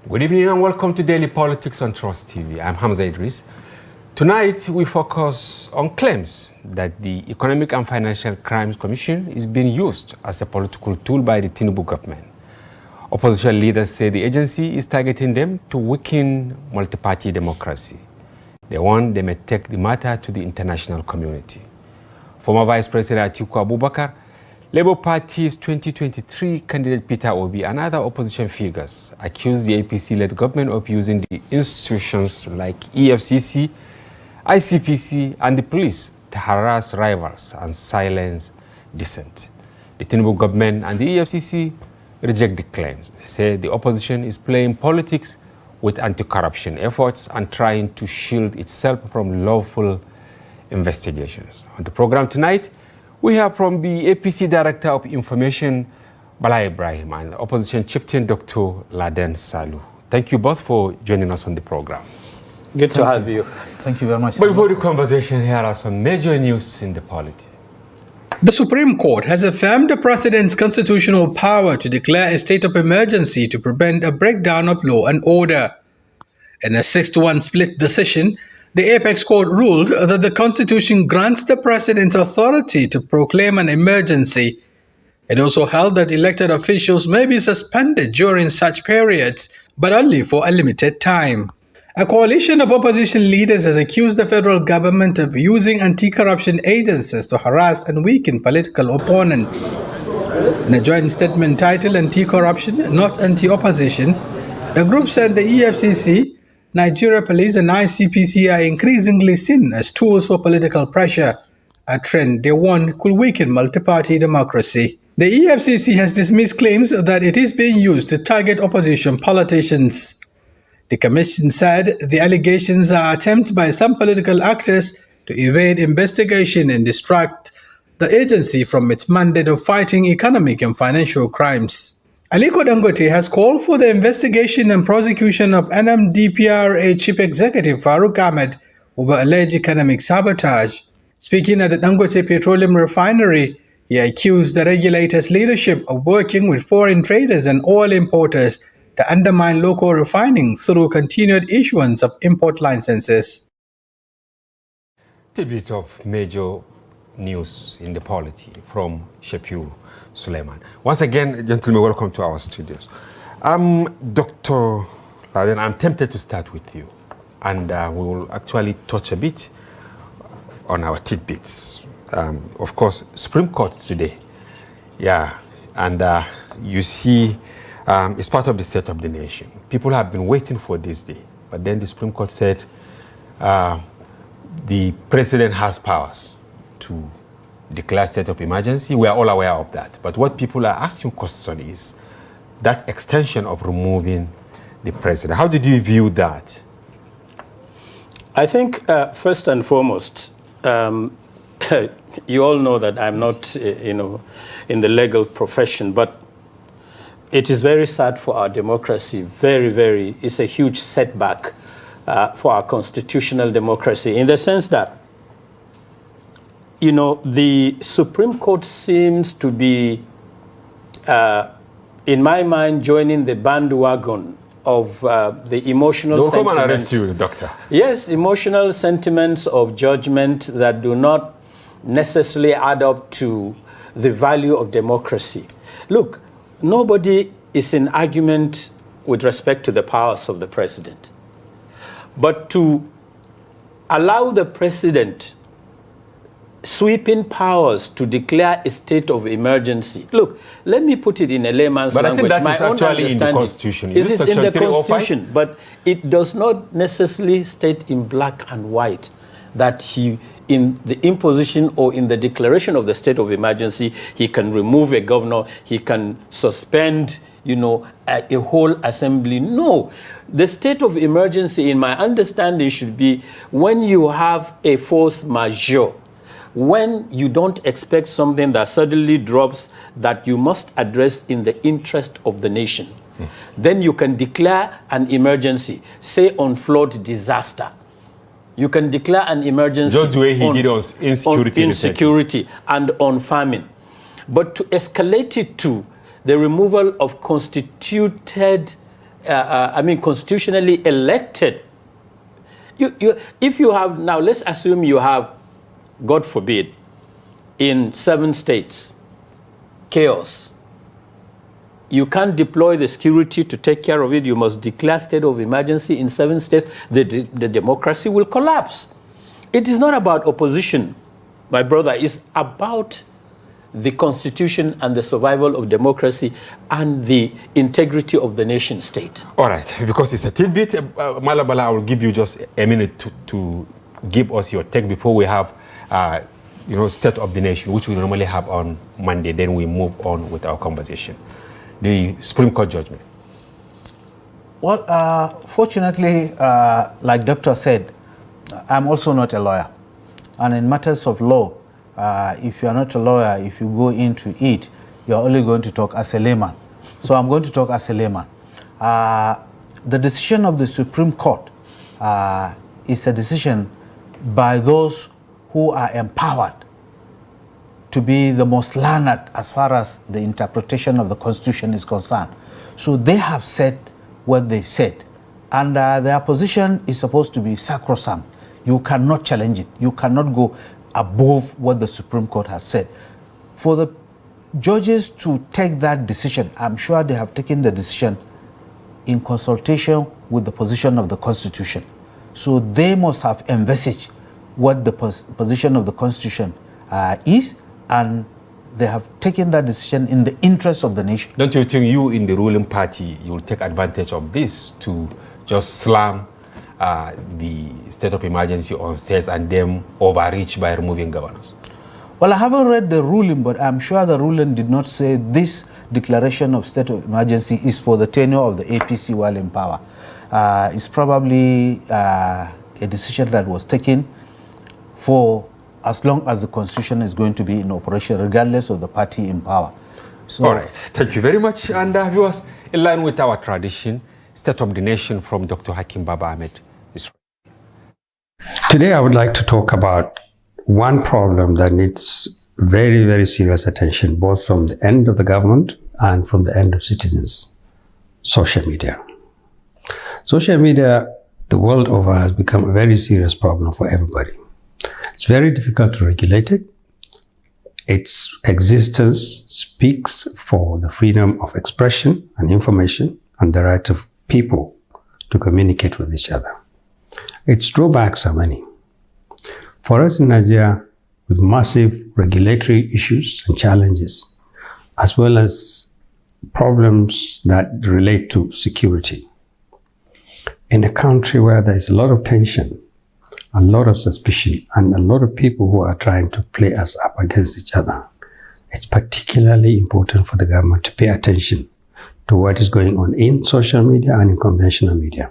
Good evening and welcome to Daily Politics on Trust TV. I'm Hamza Idris. Tonight we focus on claims that the Economic and Financial Crimes Commission is being used as a political tool by the Tinubu government. Opposition leaders say the agency is targeting them to weaken multi-party democracy. They warn they may take the matter to the international community. Former Vice President Atiku Abubakar, Labour Party's 2023 candidate Peter Obi and other opposition figures accused the APC-led government of using the institutions like EFCC, ICPC and the police to harass rivals and silence dissent. The Tinubu government and the EFCC reject the claims. They say the opposition is playing politics with anti-corruption efforts and trying to shield itself from lawful investigations. On the program tonight, we have from the APC Director of Information, Bala Ibrahim, and opposition chieftain, Dr. Ladan Salihu. Thank you both for joining us on the program. Good to have you. Thank you very much. But before the conversation, here are some major news in the polity. The Supreme Court has affirmed the President's constitutional power to declare a state of emergency to prevent a breakdown of law and order. In a 6-1 split decision, the Apex Court ruled that the Constitution grants the President authority to proclaim an emergency. It also held that elected officials may be suspended during such periods, but only for a limited time. A coalition of opposition leaders has accused the federal government of using anti-corruption agencies to harass and weaken political opponents. In a joint statement titled Anti-Corruption, Not Anti-Opposition, the group said the EFCC, Nigeria Police and ICPC are increasingly seen as tools for political pressure, a trend they warn could weaken multi-party democracy. The EFCC has dismissed claims that it is being used to target opposition politicians. The commission said the allegations are attempts by some political actors to evade investigation and distract the agency from its mandate of fighting economic and financial crimes. Aliko Dangote has called for the investigation and prosecution of NMDPRA Chief Executive Farouk Ahmed over alleged economic sabotage. Speaking at the Dangote Petroleum Refinery, he accused the regulator's leadership of working with foreign traders and oil importers to undermine local refining through continued issuance of import licenses. A bit of major news in the polity from Shapiu Suleiman. Once again, gentlemen, welcome to our studios. Dr. Laden, I'm tempted to start with you, and we will actually touch a bit on our tidbits. Of course, Supreme Court today, and you see, it's part of the state of the nation. People have been waiting for this day, but then the Supreme Court said the president has powers to declare state of emergency. We are all aware of that. But what people are asking question is that extension of removing the president. How did you view that? I think first and foremost, you all know that I'm not, in the legal profession, but it is very sad for our democracy. It's a huge setback for our constitutional democracy in the sense that the Supreme Court seems to be, in my mind, joining the bandwagon of the emotional sentiments. They'll come and arrest you, doctor. Yes, emotional sentiments of judgment that do not necessarily add up to the value of democracy. Look, nobody is in argument with respect to the powers of the president. But to allow the president sweeping powers to declare a state of emergency. Look, let me put it in a layman's language. But I think that is actually in the Constitution. It is in the Constitution, but it does not necessarily state in black and white that he, in the imposition or in the declaration of the state of emergency, he can remove a governor, he can suspend, a whole assembly. No. The state of emergency, in my understanding, should be when you have a force majeure, when you don't expect something that suddenly drops that you must address in the interest of the nation. Then you can declare an emergency, say on flood disaster. You can declare an emergency just the way he did on insecurity and on famine. But to escalate it to the removal of constituted constitutionally elected. If you have, now let's assume you have, God forbid, in 7 states, chaos. You can't deploy the security to take care of it. You must declare state of emergency in 7 states. The democracy will collapse. It is not about opposition, my brother. It's about the constitution and the survival of democracy and the integrity of the nation state. All right, because it's a tidbit, Malabala, I will give you just a minute to give us your take before we have, State of the Nation, which we normally have on Monday. Then we move on with our conversation. The Supreme Court judgment. Well, fortunately, like Doctor said, I'm also not a lawyer. And in matters of law, if you are not a lawyer, if you go into it, you're only going to talk as a layman. So I'm going to talk as a layman. The decision of the Supreme Court is a decision by those who are empowered to be the most learned as far as the interpretation of the Constitution is concerned. So they have said what they said. And their position is supposed to be sacrosanct. You cannot challenge it. You cannot go above what the Supreme Court has said. For the judges to take that decision, I'm sure they have taken the decision in consultation with the position of the Constitution. So they must have envisaged what the position of the Constitution is, and they have taken that decision in the interest of the nation. Don't you think you in the ruling party, you will take advantage of this to just slam the state of emergency on states and then overreach by removing governors? Well, I haven't read the ruling, but I'm sure the ruling did not say this declaration of state of emergency is for the tenure of the APC while in power. It's probably a decision that was taken for as long as the Constitution is going to be in operation, regardless of the party in power. So, all right, thank you very much. And viewers, in line with our tradition, State of the Nation from Dr. Hakim Baba Ahmed. Today I would like to talk about one problem that needs very, very serious attention, both from the end of the government and from the end of citizens: social media. Social media, the world over, has become a very serious problem for everybody. It's very difficult to regulate it. Its existence speaks for the freedom of expression and information and the right of people to communicate with each other. Its drawbacks are many. For us in Nigeria, with massive regulatory issues and challenges, as well as problems that relate to security, in a country where there is a lot of tension, a lot of suspicion, and a lot of people who are trying to play us up against each other, it's particularly important for the government to pay attention to what is going on in social media and in conventional media.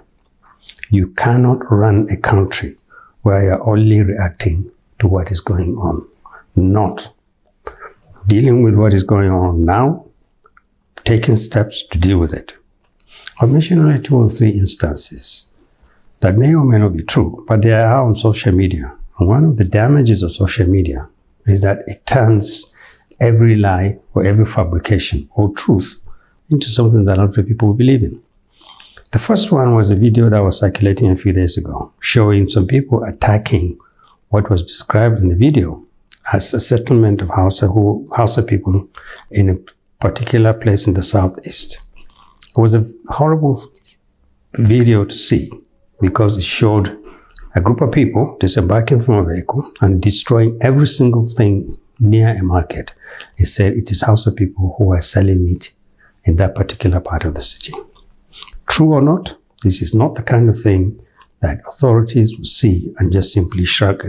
You cannot run a country where you're only reacting to what is going on, not dealing with what is going on now, taking steps to deal with it. I'll mention only 2 or 3 instances that may or may not be true, but they are on social media. And one of the damages of social media is that it turns every lie or every fabrication or truth into something that a lot of people will believe in. The first one was a video that was circulating a few days ago, showing some people attacking what was described in the video as a settlement of Hausa people in a particular place in the southeast. It was a horrible video to see because it showed a group of people disembarking from a vehicle and destroying every single thing near a market. It said it is Hausa people who are selling meat in that particular part of the city. True or not, this is not the kind of thing that authorities will see and just simply shrug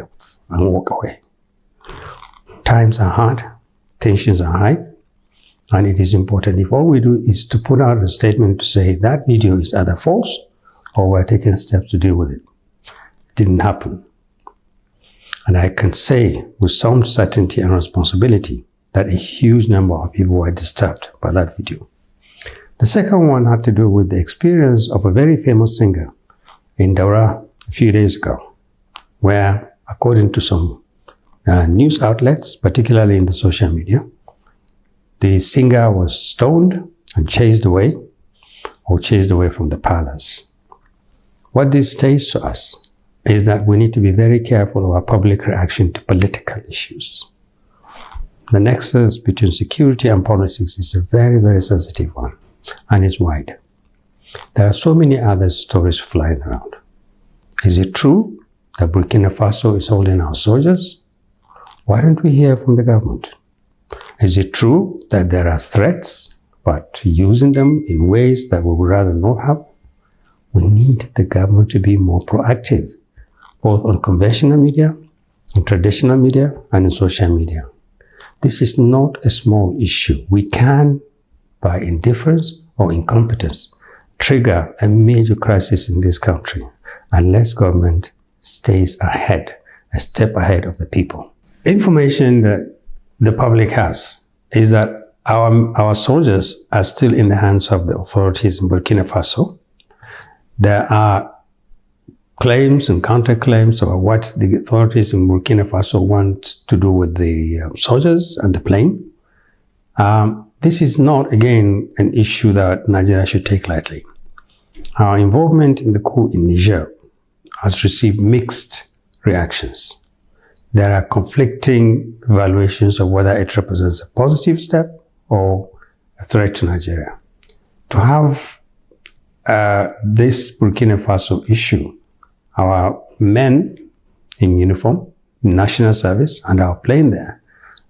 and walk away. Times are hard, tensions are high, and it is important. If all we do is to put out a statement to say that video is either false or we're taking steps to deal with it, it didn't happen. And I can say with some certainty and responsibility that a huge number of people were disturbed by that video. The second one had to do with the experience of a very famous singer in Daura a few days ago, where, according to some news outlets, particularly in the social media, the singer was stoned and chased away, or chased away from the palace. What this states to us is that we need to be very careful of our public reaction to political issues. The nexus between security and politics is a very, very sensitive one, and it's wide. There are so many other stories flying around. Is it true that Burkina Faso is holding our soldiers? Why don't we hear from the government? Is it true that there are threats, but using them in ways that we would rather not have? We need the government to be more proactive, both on conventional media, in traditional media, and in social media. This is not a small issue. We can, by indifference or incompetence, trigger a major crisis in this country unless government stays ahead, a step ahead of the people. Information that the public has is that our soldiers are still in the hands of the authorities in Burkina Faso. There are claims and counterclaims about what the authorities in Burkina Faso want to do with the soldiers and the plane. This is not, again, an issue that Nigeria should take lightly. Our involvement in the coup in Niger has received mixed reactions. There are conflicting evaluations of whether it represents a positive step or a threat to Nigeria. To have this Burkina Faso issue, our men in uniform, national service, and our plane there,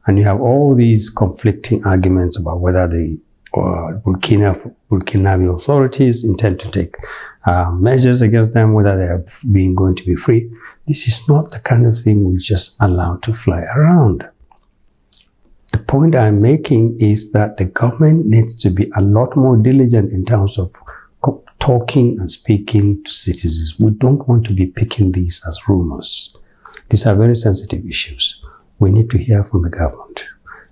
and you have all these conflicting arguments about whether the Burkinabe authorities intend to take measures against them, whether they are going to be free. This is not the kind of thing we just allow to fly around. The point I'm making is that the government needs to be a lot more diligent in terms of talking and speaking to citizens. We don't want to be picking these as rumors. These are very sensitive issues. We need to hear from the government.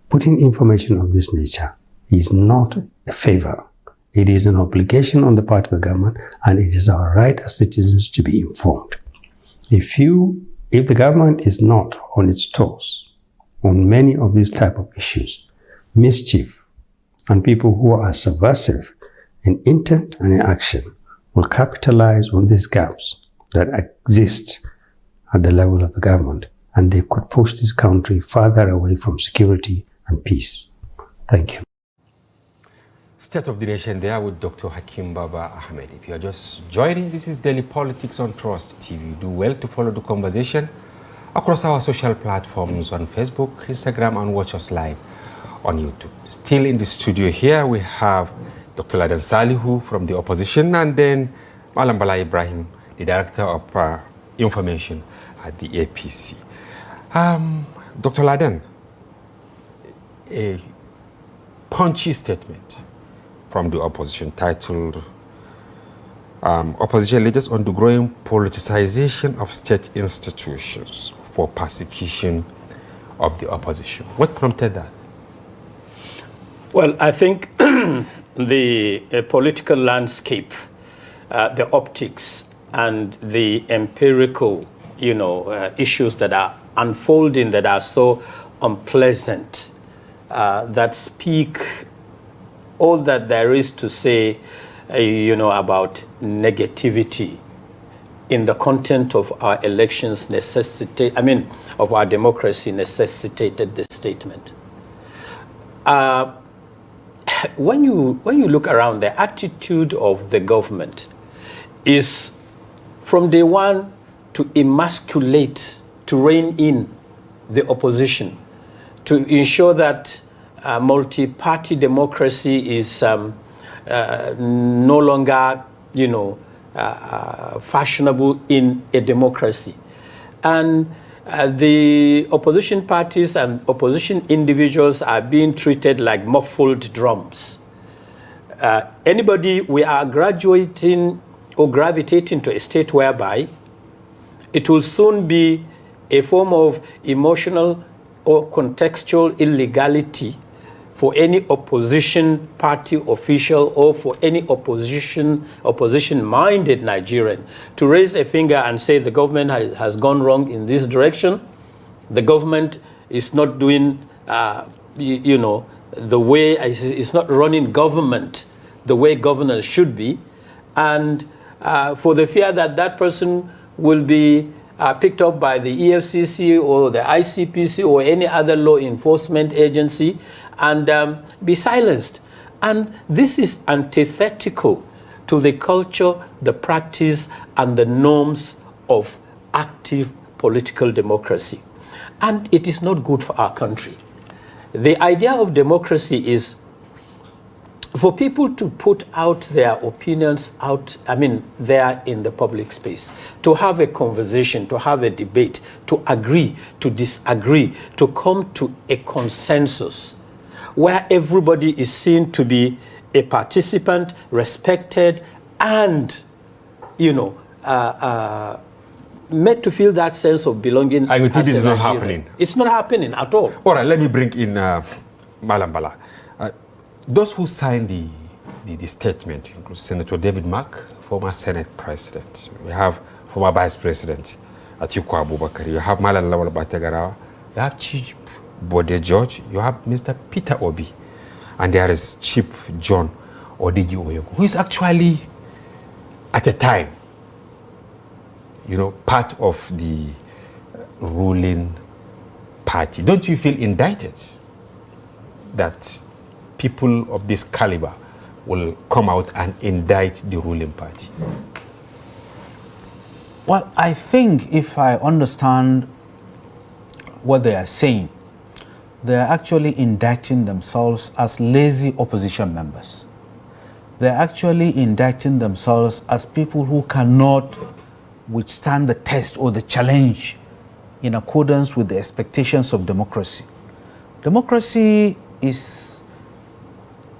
Putting information of this nature is not a favor. It is an obligation on the part of the government, and it is our right as citizens to be informed. If the government is not on its toes on many of these type of issues, mischief and people who are subversive in intent and in action will capitalize on these gaps that exist at the level of the government, and they could push this country further away from security and peace. Thank you. State of the Nation there with Dr. Hakim Baba Ahmed. If you are just joining, this is Daily Politics on Trust TV. Do well to follow the conversation across our social platforms on Facebook, Instagram, and watch us live on YouTube. Still in the studio here, we have Dr. Ladan Salihu from the opposition, and then Bala Ibrahim, the Director of Information at the APC. Dr. Ladan, a punchy statement from the opposition titled Opposition Leaders on the Growing Politicization of State Institutions for Persecution of the Opposition. What prompted that? Well, I think the political landscape, the optics, and the empirical, issues that are unfolding that are so unpleasant, that speak all that there is to say, about negativity in the content of our elections of our democracy necessitated this statement. When you look around, the attitude of the government is from day one to emasculate, to rein in the opposition, to ensure that multi-party democracy is no longer, fashionable in a democracy. And the opposition parties and opposition individuals are being treated like muffled drums. We are graduating or gravitating to a state whereby it will soon be a form of emotional or contextual illegality for any opposition party official or for any opposition-minded Nigerian to raise a finger and say the government has gone wrong in this direction. The government is not doing, the way, it's not running government the way governance should be, and for the fear that that person will be picked up by the EFCC or the ICPC or any other law enforcement agency and be silenced. And this is antithetical to the culture, the practice, and the norms of active political democracy. And it is not good for our country. The idea of democracy is for people to put out their opinions there in the public space, to have a conversation, to have a debate, to agree, to disagree, to come to a consensus where everybody is seen to be a participant, respected, and, made to feel that sense of belonging. I would think this is not happening. It's not happening at all. All right, let me bring in Malam Bala. Those who signed the statement include Senator David Mark, former Senate President. We have former Vice President Atiku Abubakar. You have Malam Lawal Batagarawa. You have Chief Bode George. You have Mr. Peter Obi. And there is Chief John Odigi Oyogo, who is actually, at the time, part of the ruling party. Don't you feel indicted that people of this caliber will come out and indict the ruling party? Well, I think if I understand what they are saying, they are actually indicting themselves as lazy opposition members. They are actually indicting themselves as people who cannot withstand the test or the challenge in accordance with the expectations of democracy. Democracy is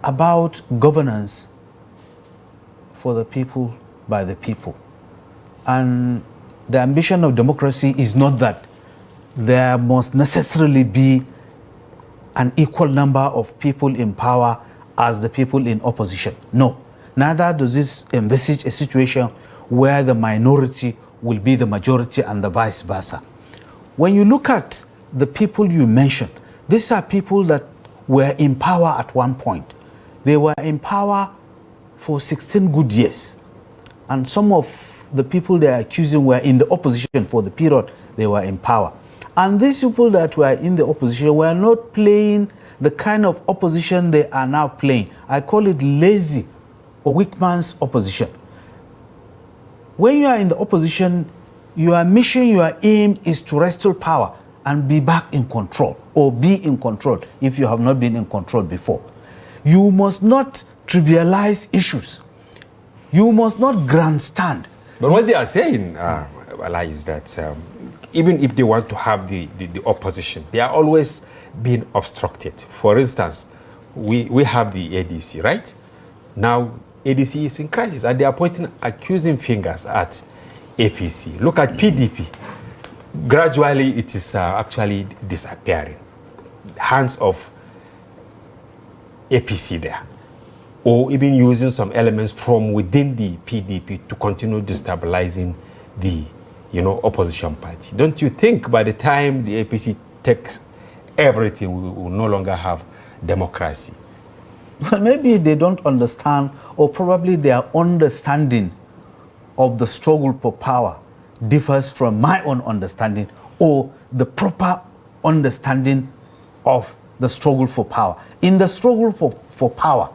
about governance for the people, by the people. And the ambition of democracy is not that there must necessarily be an equal number of people in power as the people in opposition. No, neither does this envisage a situation where the minority will be the majority and the vice versa. When you look at the people you mentioned, these are people that were in power at one point. They were in power for 16 good years. And some of the people they are accusing were in the opposition for the period they were in power. And these people that were in the opposition were not playing the kind of opposition they are now playing. I call it lazy or weak man's opposition. When you are in the opposition, your mission, your aim is to wrestle power and be back in control, or be in control if you have not been in control before. You must not trivialize issues. You must not grandstand. But what they are saying, is that even if they want to have the opposition, they are always being obstructed. For instance, we have the ADC, right? Now, ADC is in crisis, and they are pointing accusing fingers at APC. Look at PDP. Gradually, it is actually disappearing. Hands of APC there. Or even using some elements from within the PDP to continue destabilizing the opposition party. Don't you think by the time the APC takes everything, we will no longer have democracy? Well, maybe they don't understand, or probably their understanding of the struggle for power differs from my own understanding, or the proper understanding of the struggle for power. In the struggle for power,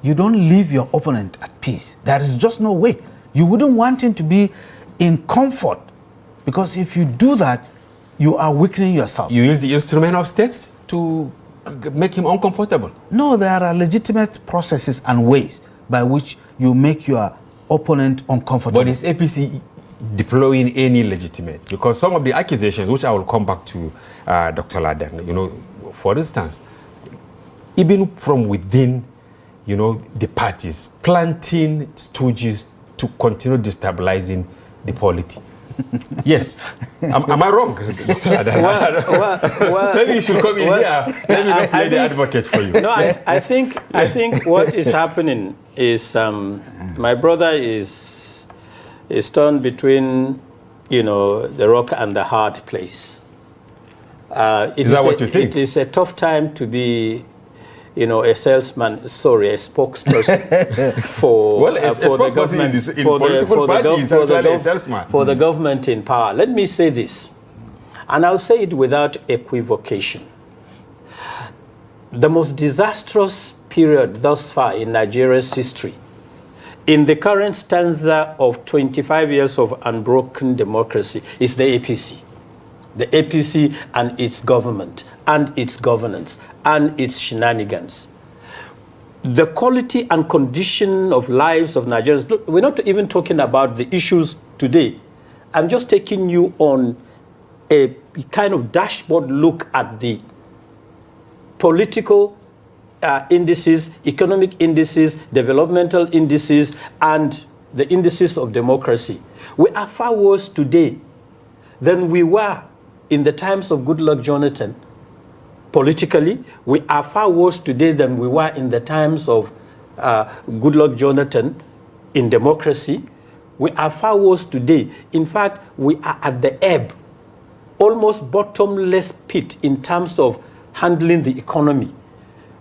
you don't leave your opponent at peace. There is just no way. You wouldn't want him to be in comfort, because if you do that, you are weakening yourself. You use the instrument of states to make him uncomfortable. No, there are legitimate processes and ways by which you make your opponent uncomfortable. But is APC deploying any legitimate? Because some of the accusations, which I will come back to Dr. Ladan, for instance, even from within, the parties, planting stooges to continue destabilizing the polity. Yes. Am I wrong, Dr. Ladan? Well, maybe you should come in here. Let me not play the advocate for you. No, I think what is happening is my brother is torn between the rock and the hard place. Is that what you think? It is a tough time to be a salesman, sorry, a spokesperson for the government, for the government in power. Let me say this, and I'll say it without equivocation. The most disastrous period thus far in Nigeria's history, in the current stanza of 25 years of unbroken democracy, is the APC. The APC and its government, and its governance, and its shenanigans. The quality and condition of lives of Nigerians, look, we're not even talking about the issues today. I'm just taking you on a kind of dashboard look at the political indices, economic indices, developmental indices, and the indices of democracy. We are far worse today than we were in the times of Goodluck Jonathan. Politically, we are far worse today than we were in the times of Goodluck Jonathan in democracy. We are far worse today. In fact, we are at the ebb, almost bottomless pit in terms of handling the economy.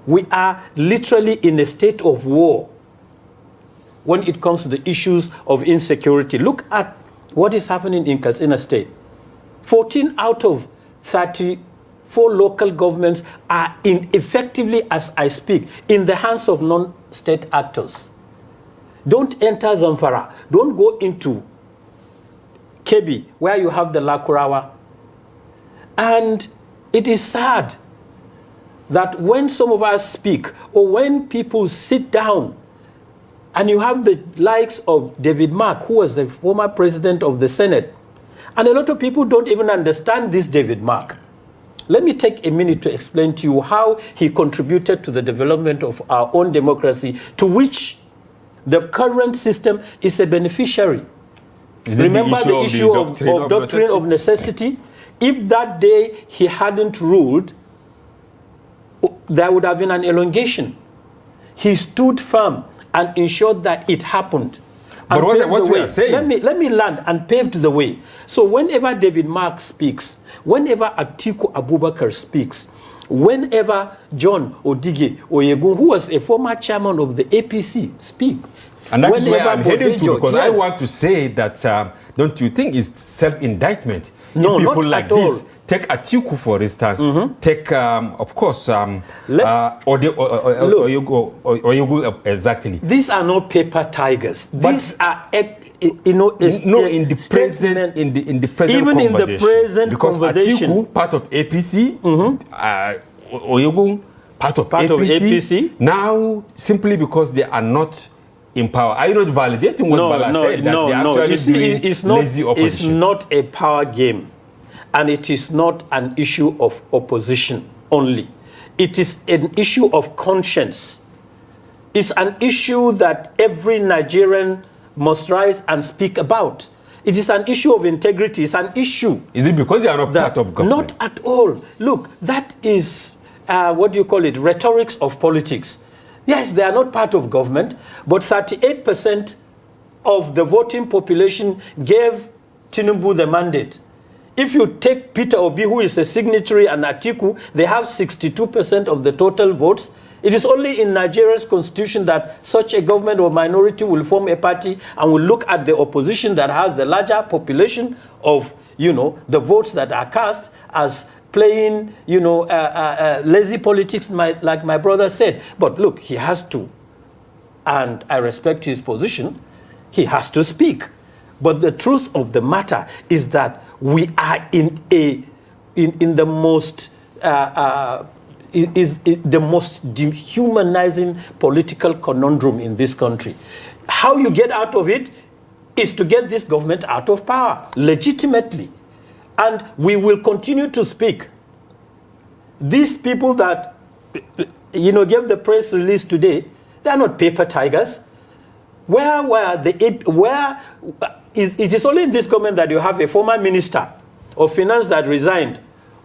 We are literally in a state of war when it comes to the issues of insecurity. Look at what is happening in Katsina State. 14 out of 34 local governments are effectively, as I speak, in the hands of non-state actors. Don't enter Zamfara. Don't go into Kebbi, where you have the Lakurawa. And it is sad that when some of us speak, or when people sit down, and you have the likes of David Mark, who was the former president of the Senate, and a lot of people don't even understand this David Mark. Let me take a minute to explain to you how he contributed to the development of our own democracy, to which the current system is a beneficiary. Remember the issue of doctrine of necessity? If that day he hadn't ruled, there would have been an elongation. He stood firm and ensured that it happened. But what we are saying... Let me land and paved the way. So whenever David Mark speaks, whenever Atiku Abubakar speaks, whenever John Odige Oyegun, who was a former chairman of the APC, speaks... And that's where I'm heading to, because I want to say that, don't you think it's self-indictment? No, if people not like at all. this, take Atiku, for instance, take, of course, exactly. These are not paper tigers. These are, in the present, even in the present because conversation. Atiku, part of APC, Oyegun, part of APC. Now, simply because they are not in power. Are you not validating what Bala said? That they actually doing lazy opposition? It's not a power game. And it is not an issue of opposition only. It is an issue of conscience. It's an issue that every Nigerian must rise and speak about. It is an issue of integrity. It's an issue. Is it because they are not part of government? Not at all. Look, that is, rhetorics of politics. Yes, they are not part of government, but 38% of the voting population gave Tinubu the mandate. If you take Peter Obi, who is a signatory, and Atiku, they have 62% of the total votes. It is only in Nigeria's constitution that such a government or minority will form a party and will look at the opposition that has the larger population of, the votes that are cast as playing, lazy politics, like my brother said. But look, he has to, and I respect his position, he has to speak. But the truth of the matter is that we are in the most the most dehumanizing political conundrum in this country. How you get out of it is to get this government out of power legitimately, and we will continue to speak. These people that gave the press release today, they are not paper tigers. It is only in this government that you have a former minister of finance that resigned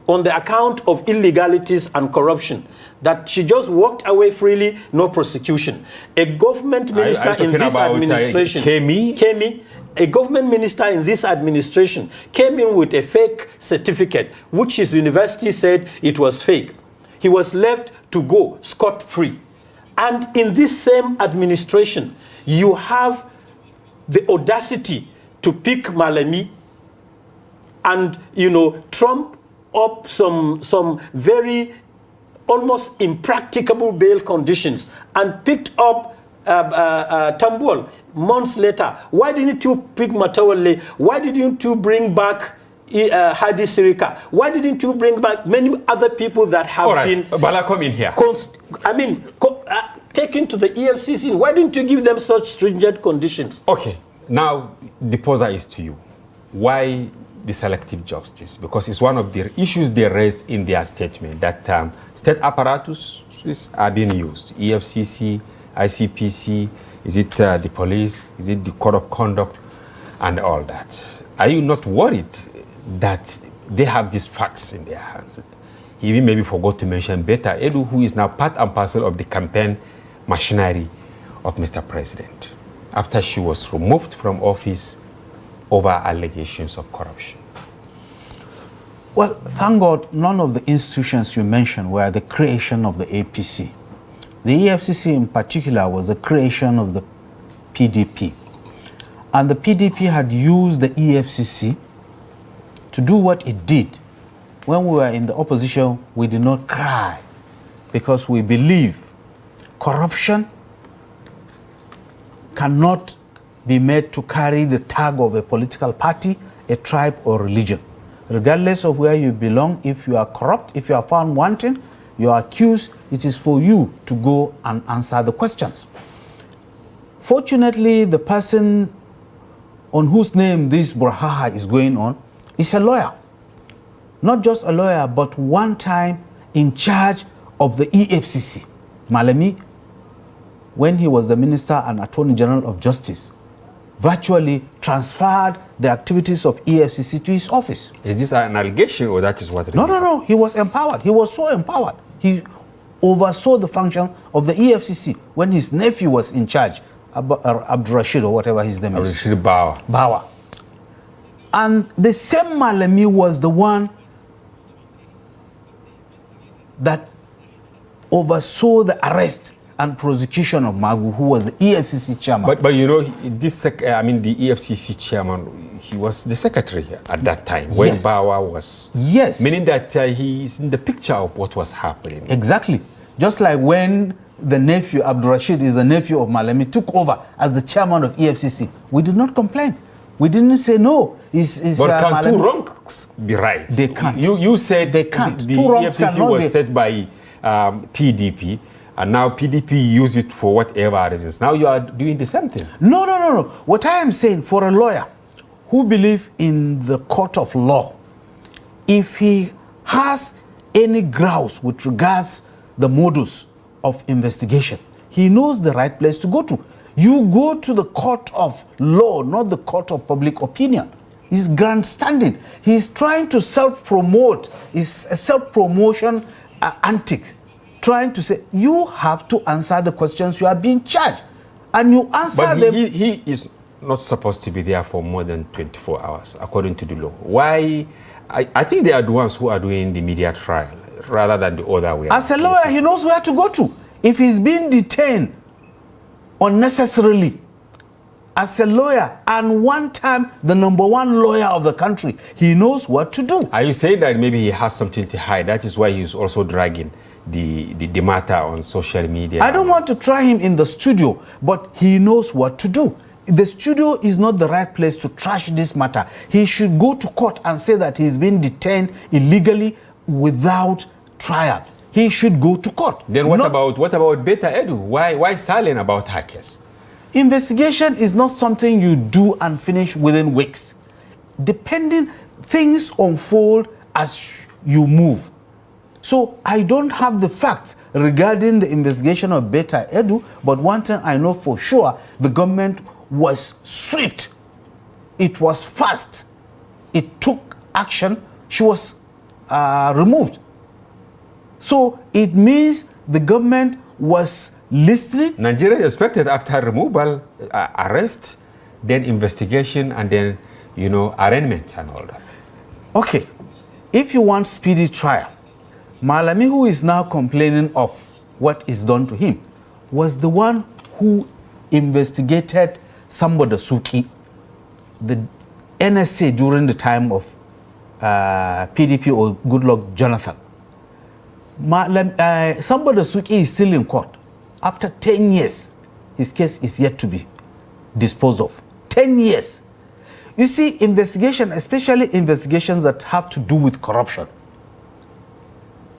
on the account of illegalities and corruption, that she just walked away freely, no prosecution. A government minister in this administration, Kemi, a government minister in this administration came in with a fake certificate, which his university said it was fake. he was left to go scot-free. And in this same administration, you have the audacity to pick Malemi and, trump up some very almost impracticable bail conditions and picked up Tambuwal months later. Why didn't you pick Matawale? Why didn't you bring back Hadi Sirika? Why didn't you bring back many other people that have been... Bala, come in here. Taken to the EFCC? Why didn't you give them such stringent conditions? Okay, now the poser is to you. Why the selective justice? Because it's one of the issues they raised in their statement, that state apparatus are being used. EFCC, ICPC, is it the police, is it the code of conduct, and all that. Are you not worried that they have these facts in their hands? He even maybe forgot to mention Beta Edu, who is now part and parcel of the campaign machinery of Mr. President, after she was removed from office over allegations of corruption. Well, thank God none of the institutions you mentioned were the creation of the APC. The EFCC in particular was the creation of the PDP. And the PDP had used the EFCC to do what it did. When we were in the opposition, we did not cry because we believe corruption cannot be made to carry the tag of a political party, a tribe, or religion. Regardless of where you belong, if you are corrupt, if you are found wanting, you are accused, it is for you to go and answer the questions. Fortunately, the person on whose name this brouhaha is going on is a lawyer. Not just a lawyer, but one time in charge of the EFCC. Malemi, when he was the Minister and Attorney General of Justice, virtually transferred the activities of EFCC to his office. Is this an allegation, or that is what it is? No. He was empowered. He was so empowered. He oversaw the function of the EFCC when his nephew was in charge, Abdurrashid or whatever his name is. Abdurrashid Bawa. And the same Malemi was the one that oversaw the arrest and prosecution of Magu, who was the EFCC chairman. But the EFCC chairman, he was the secretary at that time when Bawa was. Yes. Meaning that he is in the picture of what was happening. Exactly. Just like when the nephew, Abdurrashid, is the nephew of Malemi, took over as the chairman of EFCC, we did not complain. We didn't say no. But can two wrongs be right? They can't. You said they can't. The EFCC was set by PDP, and now PDP use it for whatever reasons. Now you are doing the same thing. No. What I am saying, for a lawyer who believes in the court of law, if he has any grounds with regards the modus of investigation, he knows the right place to go to. You go to the court of law, not the court of public opinion. He's grandstanding. He's trying to self-promote. It's a self-promotion antics. Trying to say, you have to answer the questions you are being charged. And you answer them. But he is not supposed to be there for more than 24 hours, according to the law. Why? I think they are the ones who are doing the media trial, rather than the other way. As a lawyer, he knows where to go to. If he's being detained unnecessarily, as a lawyer, and one time the #1 lawyer of the country, he knows what to do. Are you saying that maybe he has something to hide? That is why he's also dragging the matter on social media. I don't want to try him in the studio, but he knows what to do. The studio is not the right place to trash this matter. He should go to court and say that he's been detained illegally without trial. He should go to court. Then what about Beta Edu? Why silent about her case? Investigation is not something you do and finish within weeks. Depending, things unfold as you move. So I don't have the facts regarding the investigation of Beta Edu, but one thing I know for sure, the government was swift. It was fast. It took action. She was removed. So it means the government was listening. Nigeria is expected after removal, arrest, then investigation, and then, arraignment and all that. Okay, if you want speedy trial, Malami, who is now complaining of what is done to him, was the one who investigated Samba Suki, the NSA during the time of PDP or Goodluck Jonathan. Samba Suki is still in court. After 10 years, his case is yet to be disposed of. 10 years. You see, investigation, especially investigations that have to do with corruption,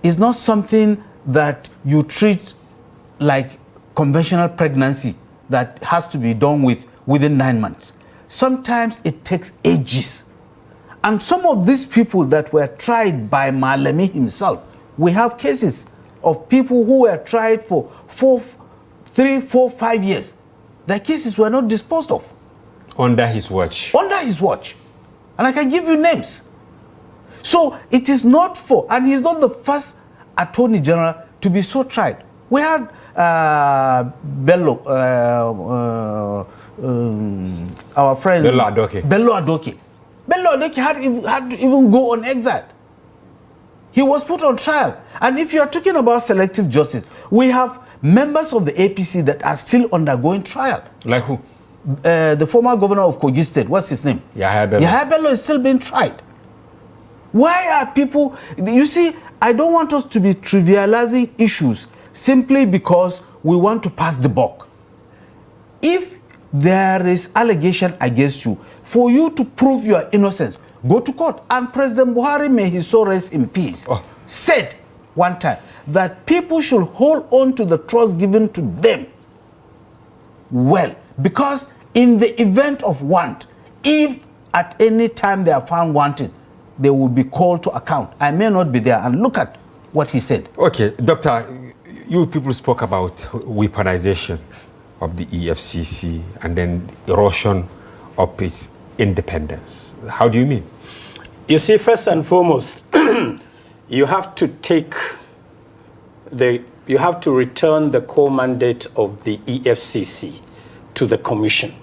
is not something that you treat like conventional pregnancy that has to be done within 9 months. Sometimes it takes ages. And some of these people that were tried by Malami himself, we have cases of people who were tried for 3, 4, 5 years. Their cases were not disposed of. Under his watch. Under his watch. And I can give you names. So it is not for, and he's not the first attorney general to be so tried. We had Bello, our friend Bello Adoke. Bello Adoke. Bello Adoke had to even go on exile. He was put on trial. And if you are talking about selective justice, we have members of the APC that are still undergoing trial. Like who? The former governor of Kogi State, what's his name? Yahya Bello. Yahya Bello is still being tried. Why are people, you see, I don't want us to be trivializing issues simply because we want to pass the buck. If there is allegation against you, for you to prove your innocence, go to court. And President Buhari, may his soul rest in peace, said one time that people should hold on to the trust given to them. Well, because in the event of want, if at any time they are found wanted, they will be called to account. I may not be there. And look at what he said. Okay, Doctor, you people spoke about weaponization of the EFCC and then erosion of its independence. How do you mean? You see, first and foremost, you have to return the core mandate of the EFCC to the Commission.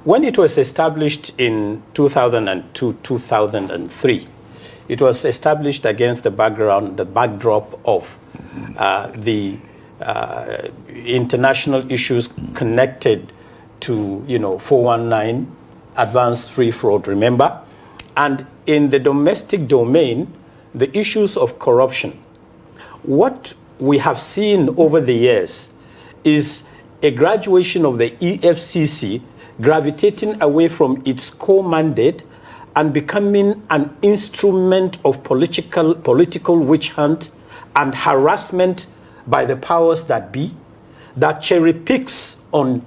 When it was established in 2002, 2003, it was established against the backdrop of the international issues connected to, 419, advanced free fraud, remember? And in the domestic domain, the issues of corruption. What we have seen over the years is a graduation of the EFCC gravitating away from its core mandate and becoming an instrument of political witch hunt and harassment by the powers that be, that cherry picks on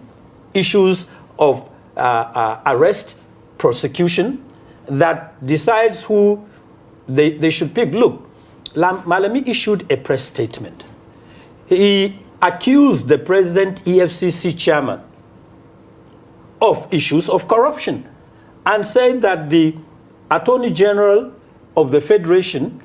issues of arrest, prosecution, that decides who they should pick. Look, Malami issued a press statement. He accused the present EFCC chairman of issues of corruption and said that the Attorney General of the Federation,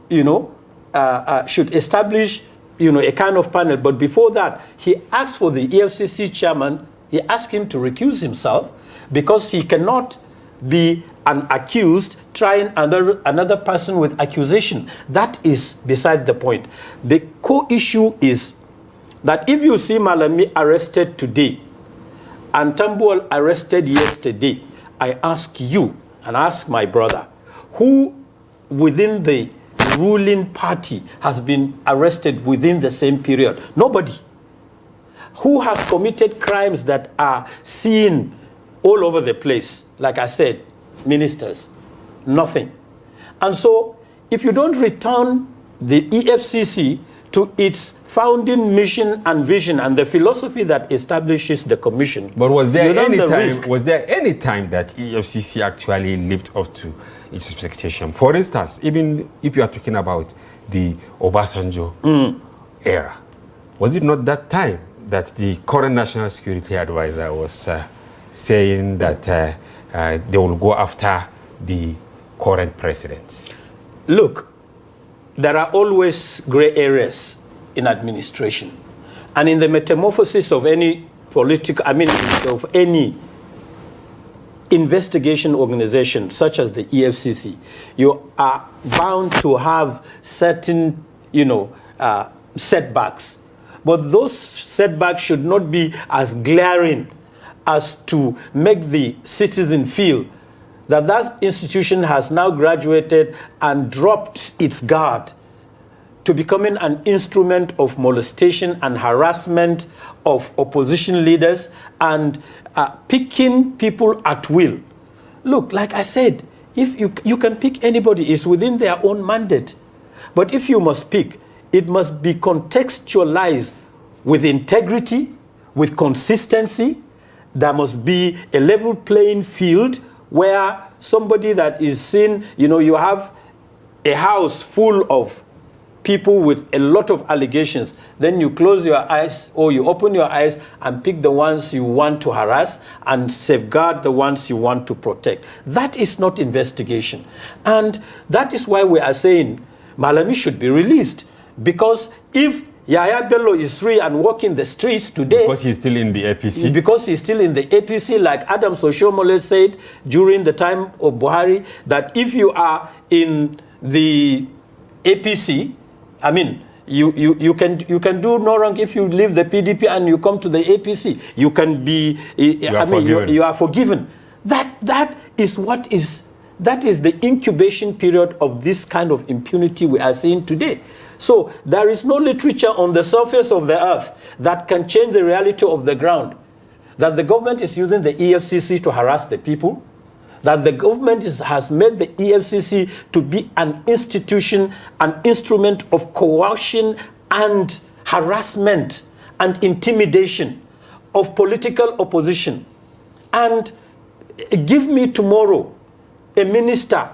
should establish, a kind of panel. But before that, he asked for the EFCC chairman, he asked him to recuse himself because he cannot be an accused trying another person with accusation. That is beside the point. The core issue is that if you see Malami arrested today and Tambuwal arrested yesterday, I ask you and ask my brother, who within the ruling party has been arrested within the same period? Nobody. Who has committed crimes that are seen all over the place? Like I said, ministers, nothing. And so if you don't return the EFCC to its founding mission and vision and the philosophy that establishes the commission. But was there any time that EFCC actually lived up to its expectation? For instance, even if you are talking about the Obasanjo era, was it not that time that the current national security advisor was saying that they will go after the current president? Look, there are always gray areas in administration. And in the metamorphosis of any of any investigation organization such as the EFCC, you are bound to have certain, setbacks. But those setbacks should not be as glaring as to make the citizen feel that that institution has now graduated and dropped its guard to becoming an instrument of molestation and harassment of opposition leaders and picking people at will. Look, like I said, if you can pick anybody, it's within their own mandate. But if you must pick, it must be contextualized with integrity, with consistency. There must be a level playing field where somebody that is seen, you have a house full of people with a lot of allegations, then you close your eyes or you open your eyes and pick the ones you want to harass and safeguard the ones you want to protect. That is not investigation. And that is why we are saying Malami should be released. Because if Yahya Bello is free and walking the streets today... Because he's still in the APC? Because he's still in the APC, like Adam Soshomole said during the time of Buhari, that if you are in the APC, I mean, you can do no wrong if you leave the PDP and you come to the APC. You can be, you are forgiven. That is the incubation period of this kind of impunity we are seeing today. So there is no literature on the surface of the earth that can change the reality of the ground. That the government is using the EFCC to harass the people, that the government has made the EFCC to be an institution, an instrument of coercion and harassment and intimidation of political opposition. And give me tomorrow a minister,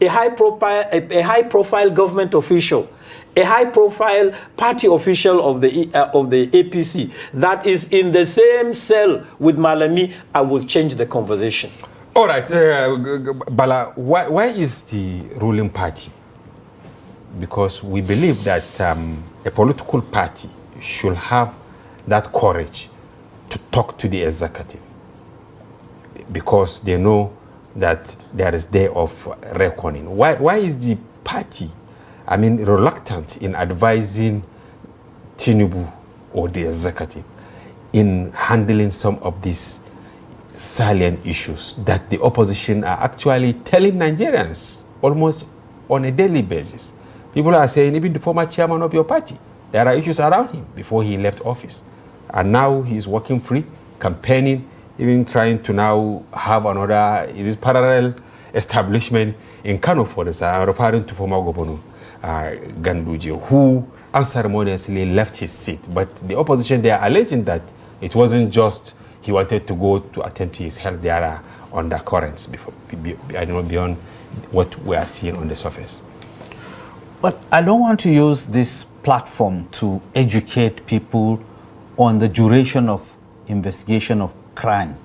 a high-profile government official, a high-profile party official of the APC that is in the same cell with Malami, I will change the conversation. All right, Bala, why is the ruling party? Because we believe that a political party should have that courage to talk to the executive, because they know that there is day of reckoning. Why is the party, reluctant in advising Tinubu or the executive in handling some of these salient issues that the opposition are actually telling Nigerians almost on a daily basis? People are saying, even the former chairman of your party, there are issues around him before he left office. And now he's working free, campaigning, even trying to now have another, parallel establishment in Kano, for this. I'm referring to former Governor Ganduje, who unceremoniously left his seat. But the opposition, they are alleging that it wasn't just he wanted to go to attend to his health. There are undercurrents beyond what we are seeing on the surface. But I don't want to use this platform to educate people on the duration of investigation of crime.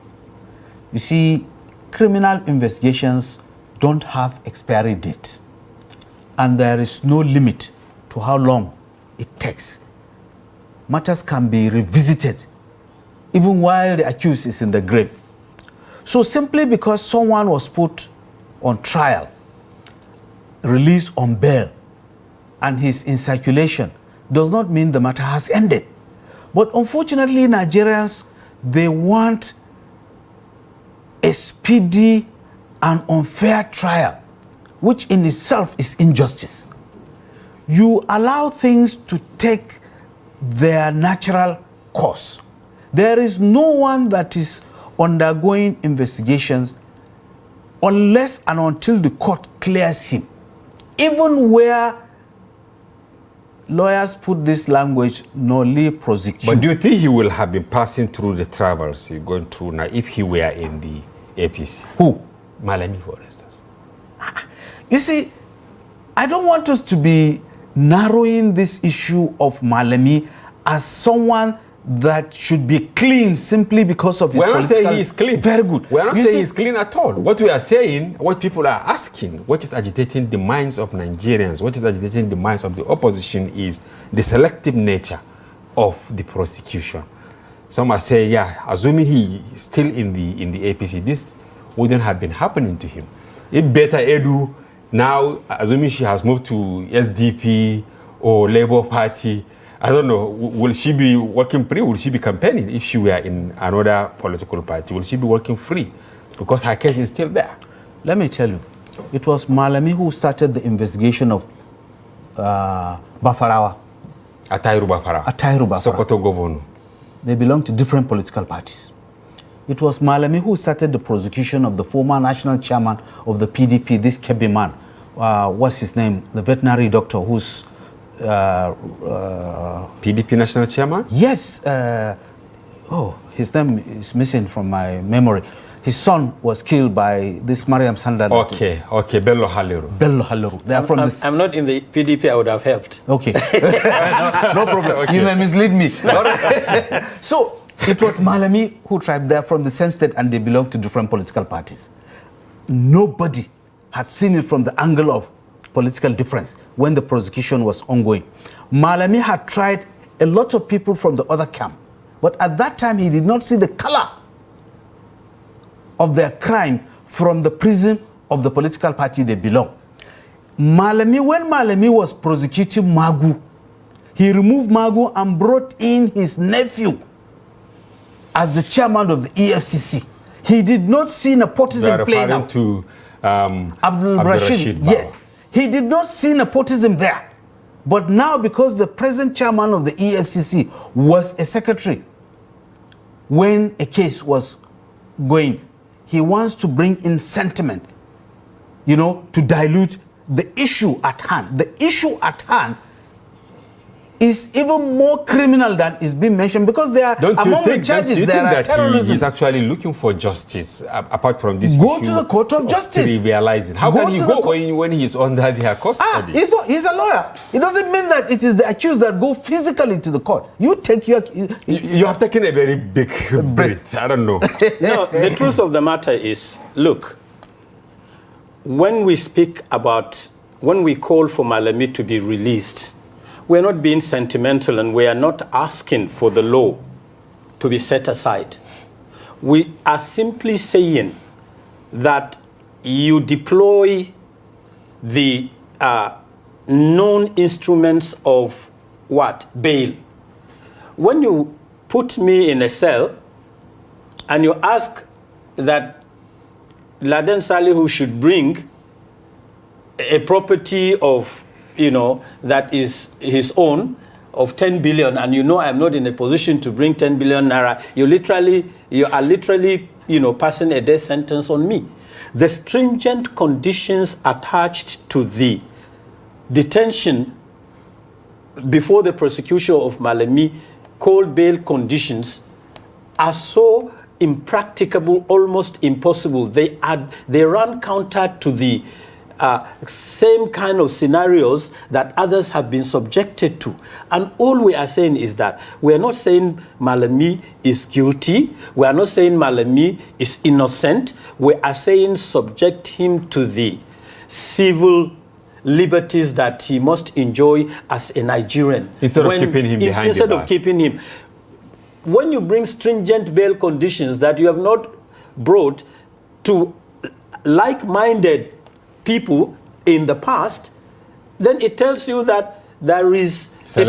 You see, criminal investigations don't have expiry date, and there is no limit to how long it takes. Matters can be revisited even while the accused is in the grave. So simply because someone was put on trial, released on bail, and he's in circulation, does not mean the matter has ended. But unfortunately, Nigerians, they want a speedy and unfair trial, which in itself is injustice. You allow things to take their natural course. There is no one that is undergoing investigations unless and until the court clears him. Even where lawyers put this language, noli prosequi. But do you think he will have been passing through the travels he's going through now if he were in the APC? Who? Malami, for instance. You see, I don't want us to be narrowing this issue of Malami as someone that should be clean simply because of his political... We're not saying he is clean. Very good. We're not saying he's clean at all. What we are saying, what people are asking, what is agitating the minds of Nigerians, what is agitating the minds of the opposition is the selective nature of the prosecution. Some are saying, yeah, assuming he is still in the APC, this wouldn't have been happening to him. If Beta Edu, now, assuming she has moved to SDP or Labour Party, I don't know, will she be working free? Will she be campaigning if she were in another political party? Will she be working free? Because her case is still there. Let me tell you, it was Malami who started the investigation of Bafarawa. Atairu Bafarawa. Sokoto governor. They belong to different political parties. It was Malami who started the prosecution of the former national chairman of the PDP, this Kebbi man. What's his name? The veterinary doctor who's... PDP national chairman? Yes. His name is missing from my memory. His son was killed by this Mariam Sandal. Okay, Bello Haliru. They are from this. I'm not in the PDP, I would have helped. Okay. No problem. Okay. You may mislead me. So, it was Malami who tried. They are from the same state and they belong to different political parties. Nobody had seen it from the angle of political difference when the prosecution was ongoing. Malami had tried a lot of people from the other camp, but at that time he did not see the color of their crime from the prism of the political party they belong. When Malami was prosecuting Magu, he removed Magu and brought in his nephew as the chairman of the EFCC. He did not see nepotism play now. To Abdul Rashid, yes. He did not see nepotism there. But now, because the present chairman of the EFCC was a secretary when a case was going, he wants to bring in sentiment, to dilute the issue at hand. The issue at hand is even more criminal than is being mentioned because they are among the charges. There are terrorism. He's actually looking for justice apart from this go issue to the court of justice. Trivializing. How can he go when he's under their custody? He's a lawyer. It doesn't mean that it is the accused that go physically to the court. You have taken a very big breath. I don't know. No, the truth of the matter is, look, when we call for Malami to be released, we're not being sentimental and we are not asking for the law to be set aside. We are simply saying that you deploy the known instruments of bail. When you put me in a cell and you ask that Ladan Salihu should bring a property of that is his own of 10 billion, and I'm not in a position to bring 10 billion naira, you are literally, passing a death sentence on me. The stringent conditions attached to the detention before the prosecution of Malami, called bail conditions, are so impracticable, almost impossible. They run counter to the same kind of scenarios that others have been subjected to. And all we are saying is that we are not saying Malami is guilty. We are not saying Malami is innocent. We are saying subject him to the civil liberties that he must enjoy as a Nigerian. Instead of keeping him behind the bars. When you bring stringent bail conditions that you have not brought to like-minded people in the past, then it tells you that there is a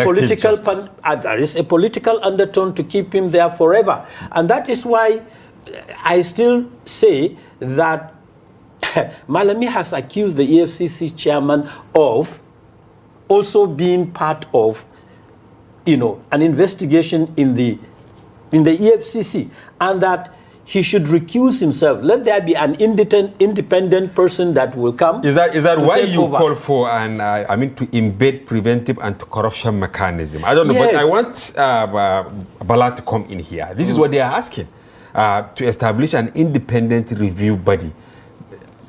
political undertone to keep him there forever. And that is why I still say that Malami has accused the EFCC chairman of also being part of, an investigation in the EFCC, and that he should recuse himself. Let there be an independent person that will come. Is that why you call for to embed preventive anti-corruption mechanism? I don't know, yes. But I want Bala to come in here. This is what they are asking, to establish an independent review body.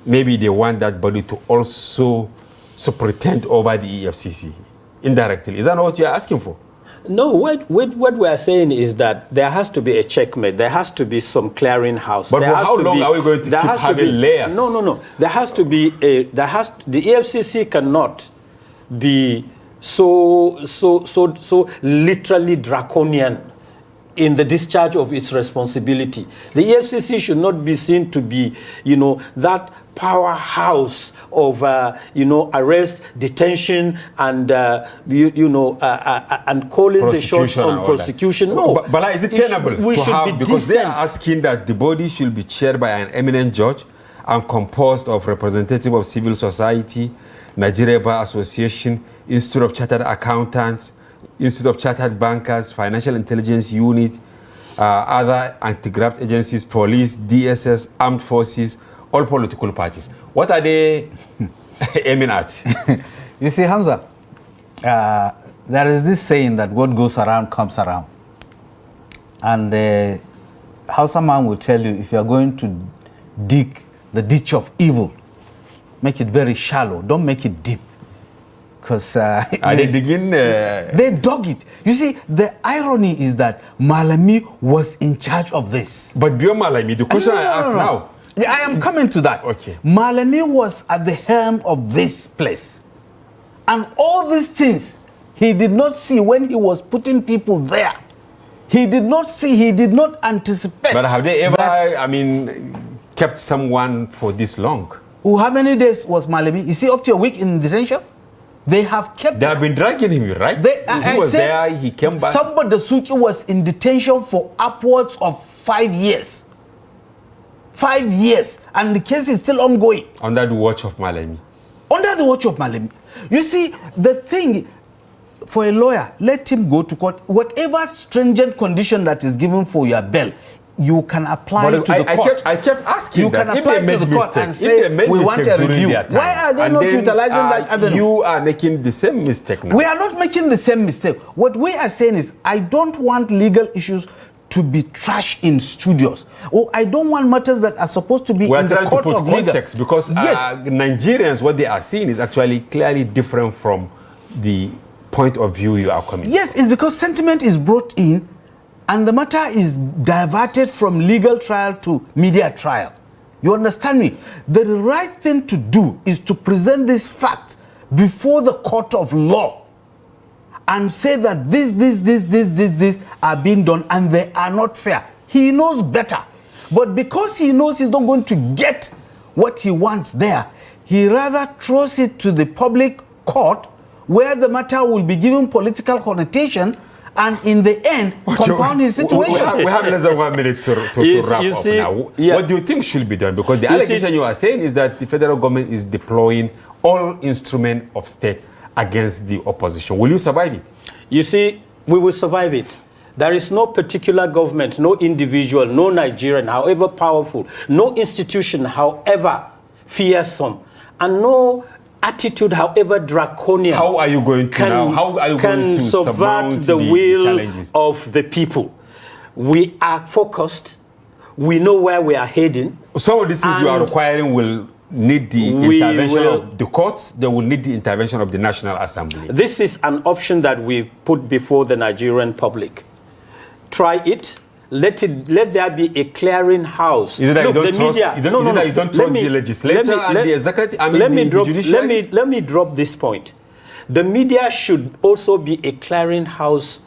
Maybe they want that body to also superintend over the EFCC indirectly. Is that not what you are asking for? No, what we are saying is that there has to be a checkmate. There has to be some clearinghouse. But for how long are we going to keep having layers? No. There has to be the EFCC cannot be so literally draconian in the discharge of its responsibility. The EFCC should not be seen to be, that powerhouse of, arrest, detention, and, and calling the shots on prosecution. No. But Bala, is it tenable to have, because they are asking that the body should be chaired by an eminent judge and composed of representatives of civil society, Nigeria Bar Association, Institute of Chartered Accountants, Institute of Chartered Bankers, Financial Intelligence Unit, other anti-graft agencies, police, DSS, armed forces, all political parties. What are they aiming at? You see, Hamza, there is this saying that what goes around comes around. And Hausa man will tell you, if you are going to dig the ditch of evil, make it very shallow. Don't make it deep. Because are they digging? They dug it. You see, the irony is that Malami was in charge of this. But beyond Malami, the question I ask now. I am coming to that. Okay. Malami was at the helm of this place. And all these things he did not see when he was putting people there. He did not see, he did not anticipate. But have they ever, kept someone for this long? How many days was Malami? Is he up to a week in detention? They have kept. They have been dragging him, right? He was there, he came back. Somebody Suki was in detention for upwards of 5 years. 5 years, and the case is still ongoing. Under the watch of Malami. Under the watch of Malami. You see, the thing, for a lawyer, let him go to court. Whatever stringent condition that is given for your bail, you can apply to the court. I kept asking you that can if apply they made to the court and say, we want a review. Why are they not utilizing that avenue? You are making the same mistake now. We are not making the same mistake. What we are saying is, I don't want legal issues to be trash in studios. Or I don't want matters that are supposed to be in the court of legal. Context, because Nigerians, what they are seeing is actually clearly different from the point of view you are coming. Yes, it's because sentiment is brought in and the matter is diverted from legal trial to media trial. You understand me? The right thing to do is to present this fact before the court of law and say that this are being done and they are not fair. He knows better. But because he knows he's not going to get what he wants there, he rather throws it to the public court where the matter will be given political connotation and in the end, compound his situation. We have less than 1 minute to wrap up now. Yeah. What do you think should be done? Because the allegation you are saying is that the federal government is deploying all instruments of state against the opposition. Will you survive it? You see, we will survive it. There is no particular government, no individual, no Nigerian, however powerful, no institution, however fearsome, and no attitude, however draconian, how are you going to subvert the will of the people. We are focused. We know where we are heading. Some of these things you are requiring will need the intervention of the courts. They will need the intervention of the National Assembly. This is an option that we put before the Nigerian public. Try it. Let there be a clearing house. Is it that you don't trust the legislature and the executive? Let me drop this point. The media should also be a clearing house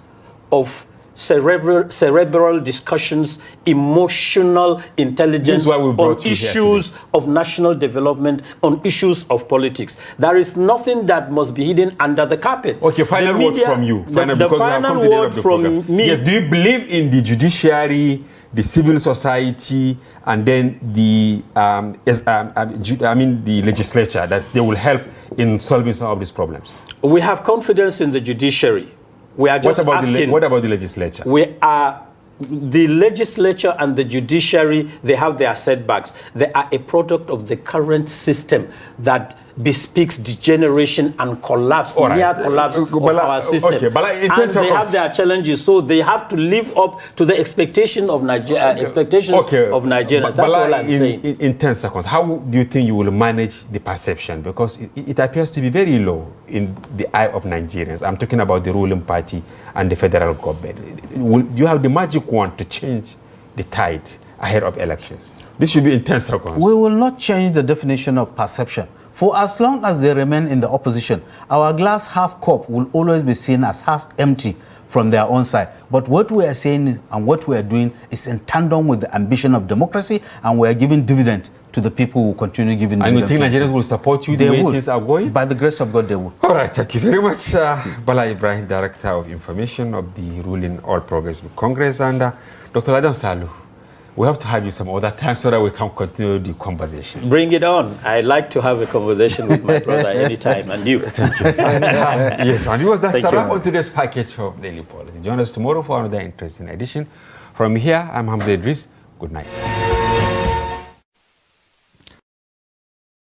of cerebral discussions, emotional intelligence on issues of national development, on issues of politics. There is nothing that must be hidden under the carpet. Okay, final words from you. The final word from me. Yes, do you believe in the judiciary, the civil society, and then the the legislature, that they will help in solving some of these problems? We have confidence in the judiciary. We are just asking. What about the legislature? The legislature and the judiciary, they have their setbacks. They are a product of the current system that bespeaks degeneration and collapse, near collapse of our system. Okay, but and they have their challenges, so they have to live up to the expectation of expectations of Nigerians. That's all I'm saying. In 10 seconds, how do you think you will manage the perception? Because it appears to be very low in the eye of Nigerians. I'm talking about the ruling party and the federal government. Do you have the magic wand to change the tide ahead of elections? This should be in 10 seconds. We will not change the definition of perception. For as long as they remain in the opposition, our glass half cup will always be seen as half empty from their own side. But what we are saying and what we are doing is in tandem with the ambition of democracy, and we are giving dividend to the people who continue giving dividend. And you think Nigerians will support you the way things are going? By the grace of God, they will. All right, thank you very much, Bala Ibrahim, Director of Information of the ruling All Progressive Congress, and Dr. Ladan Salihu. We have to have you some other time so that we can continue the conversation. Bring it on. I like to have a conversation with my brother anytime, and you. Thank you. Yes, and it was that wrap on today's package of Daily Politics. Join us tomorrow for another interesting edition. From here, I'm Hamza Idris. Good night.